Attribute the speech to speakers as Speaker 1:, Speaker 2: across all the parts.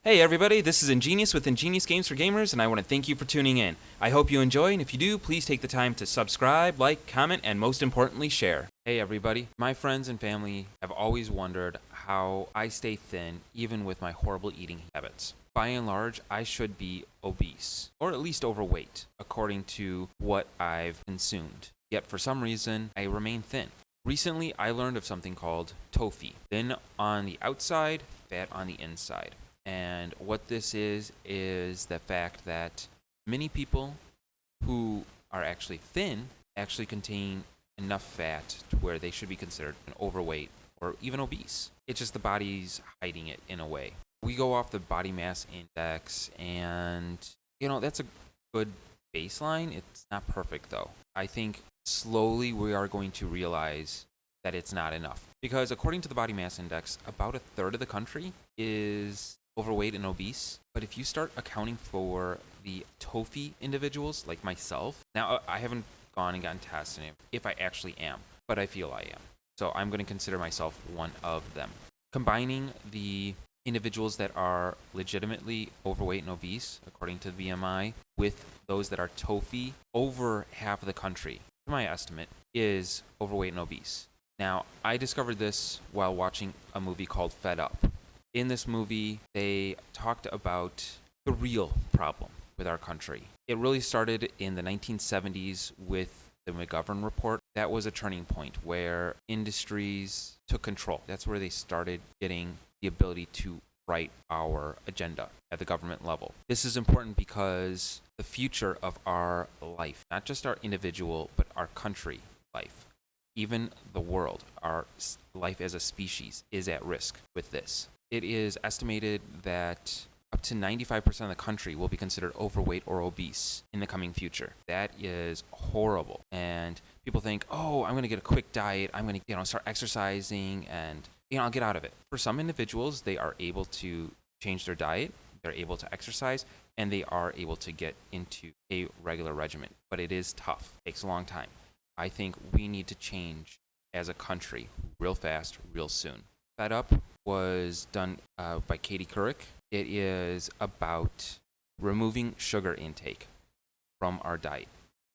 Speaker 1: Hey everybody, this is Ingenious with Ingenious Games for Gamers, and I want to thank you for tuning in. I hope you enjoy, and if you do, please take the time to subscribe, like, comment, and most importantly, share. Hey everybody, my friends and family have always wondered how I stay thin even with my horrible eating habits. By and large, I should be obese, or at least overweight, according to what I've consumed. Yet for some reason, I remain thin. Recently, I learned of something called TOFI, thin on the outside, fat on the inside. And what this is the fact that many people who are actually thin actually contain enough fat to where they should be considered an overweight or even obese. It's just the body's hiding it in a way. We go off the body mass index, and that's a good baseline. It's not perfect though. I think slowly we are going to realize that it's not enough, because according to the body mass index, about a third of the country is overweight and obese. But if you start accounting for the TOFI individuals like myself, now I haven't gone and gotten tested if I actually am, but I feel I am. So I'm going to consider myself one of them. Combining the individuals that are legitimately overweight and obese, according to the BMI, with those that are TOFI, over half of the country, to my estimate, is overweight and obese. Now, I discovered this while watching a movie called Fed Up. In this movie, they talked about the real problem with our country. It really started in the 1970s with the McGovern report. That was a turning point where industries took control. That's where they started getting the ability to write our agenda at the government level. This is important because the future of our life, not just our individual, but our country life, even the world, our life as a species, is at risk with this. It is estimated that up to 95% of the country will be considered overweight or obese in the coming future. That is horrible. And people think, oh, I'm going to get a quick diet. I'm going to start exercising and I'll get out of it. For some individuals, they are able to change their diet. They're able to exercise, and they are able to get into a regular regimen. But it is tough. It takes a long time. I think we need to change as a country real fast, real soon. Fed Up was done by Katie Couric. It is about removing sugar intake from our diet.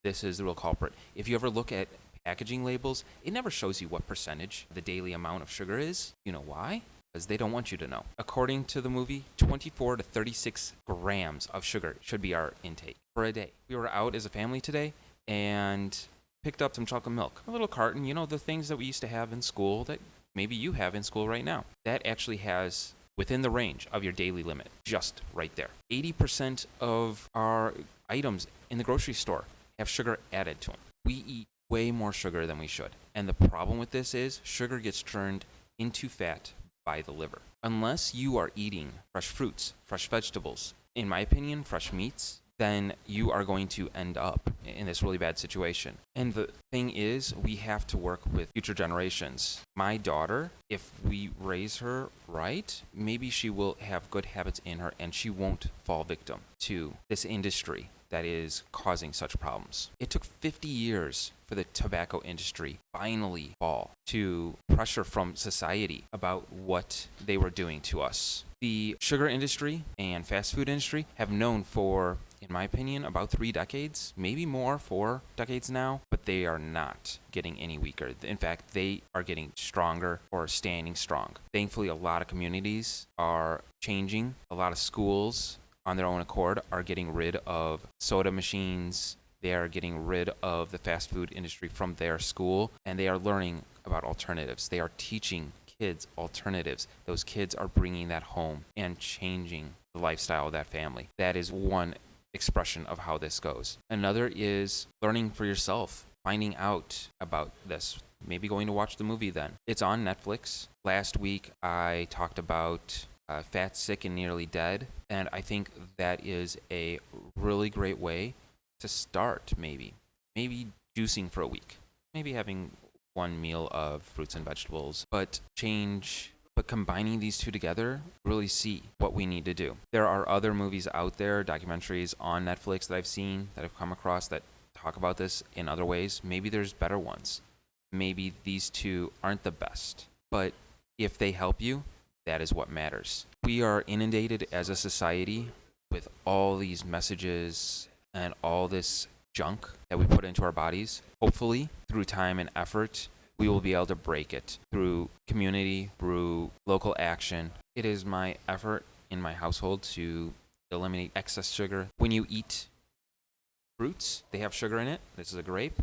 Speaker 1: This is the real culprit. If you ever look at packaging labels, it never shows you what percentage the daily amount of sugar is. You know why? Because they don't want you to know. According to the movie, 24 to 36 grams of sugar should be our intake for a day. We were out as a family today and picked up some chocolate milk. A little carton, the things that we used to have in school that maybe you have in school right now. That actually has within the range of your daily limit, just right there. 80% of our items in the grocery store have sugar added to them. We eat way more sugar than we should. And the problem with this is sugar gets turned into fat by the liver. Unless you are eating fresh fruits, fresh vegetables, in my opinion, fresh meats, then you are going to end up in this really bad situation. And the thing is, we have to work with future generations. My daughter, if we raise her right, maybe she will have good habits in her and she won't fall victim to this industry that is causing such problems. It took 50 years for the tobacco industry finally fall to pressure from society about what they were doing to us. The sugar industry and fast food industry have known for, in my opinion, about 3 decades, maybe more, 4 decades now, but they are not getting any weaker. In fact, they are getting stronger or standing strong. Thankfully, a lot of communities are changing. A lot of schools on their own accord are getting rid of soda machines. They are getting rid of the fast food industry from their school, and they are learning about alternatives. They are teaching kids alternatives. Those kids are bringing that home and changing the lifestyle of that family. That is one expression of how this goes. Another is learning for yourself, finding out about this, maybe going to watch the movie then. It's on Netflix. Last week I talked about Fat, Sick, and Nearly Dead, and I think that is a really great way to start. Maybe juicing for a week, maybe having one meal of fruits and vegetables, but combining these two together, really see what we need to do. There are other movies out there, documentaries on Netflix that I've seen, that I've come across that talk about this in other ways. Maybe there's better ones. Maybe these two aren't the best, but if they help you, that is what matters. We are inundated as a society with all these messages and all this junk that we put into our bodies. Hopefully, through time and effort, we will be able to break it through community, through local action. It is my effort in my household to eliminate excess sugar. When you eat fruits, they have sugar in it. This is a grape.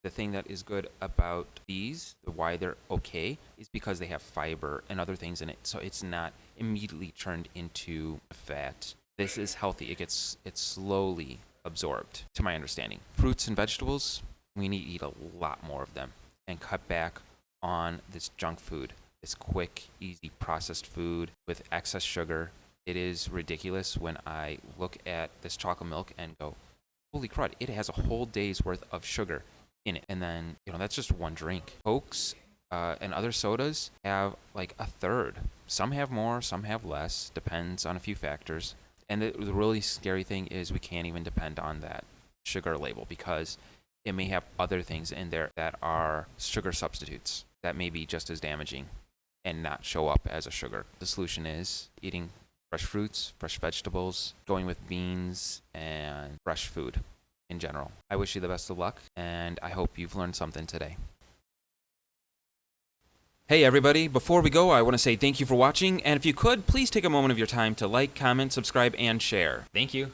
Speaker 1: The thing that is good about these, why they're okay, is because they have fiber and other things in it. So it's not immediately turned into fat. This is healthy. It's slowly absorbed, to my understanding. Fruits and vegetables, we need to eat a lot more of them and cut back on this junk food, this quick, easy processed food with excess sugar. It is ridiculous when I look at this chocolate milk and go, holy crud, it has a whole day's worth of sugar in it. And then, that's just one drink. Cokes and other sodas have like a third. Some have more, some have less, depends on a few factors. And the really scary thing is we can't even depend on that sugar label because it may have other things in there that are sugar substitutes that may be just as damaging and not show up as a sugar. The solution is eating fresh fruits, fresh vegetables, going with beans, and fresh food in general. I wish you the best of luck, and I hope you've learned something today. Hey everybody, before we go, I want to say thank you for watching, and if you could, please take a moment of your time to like, comment, subscribe, and share. Thank you.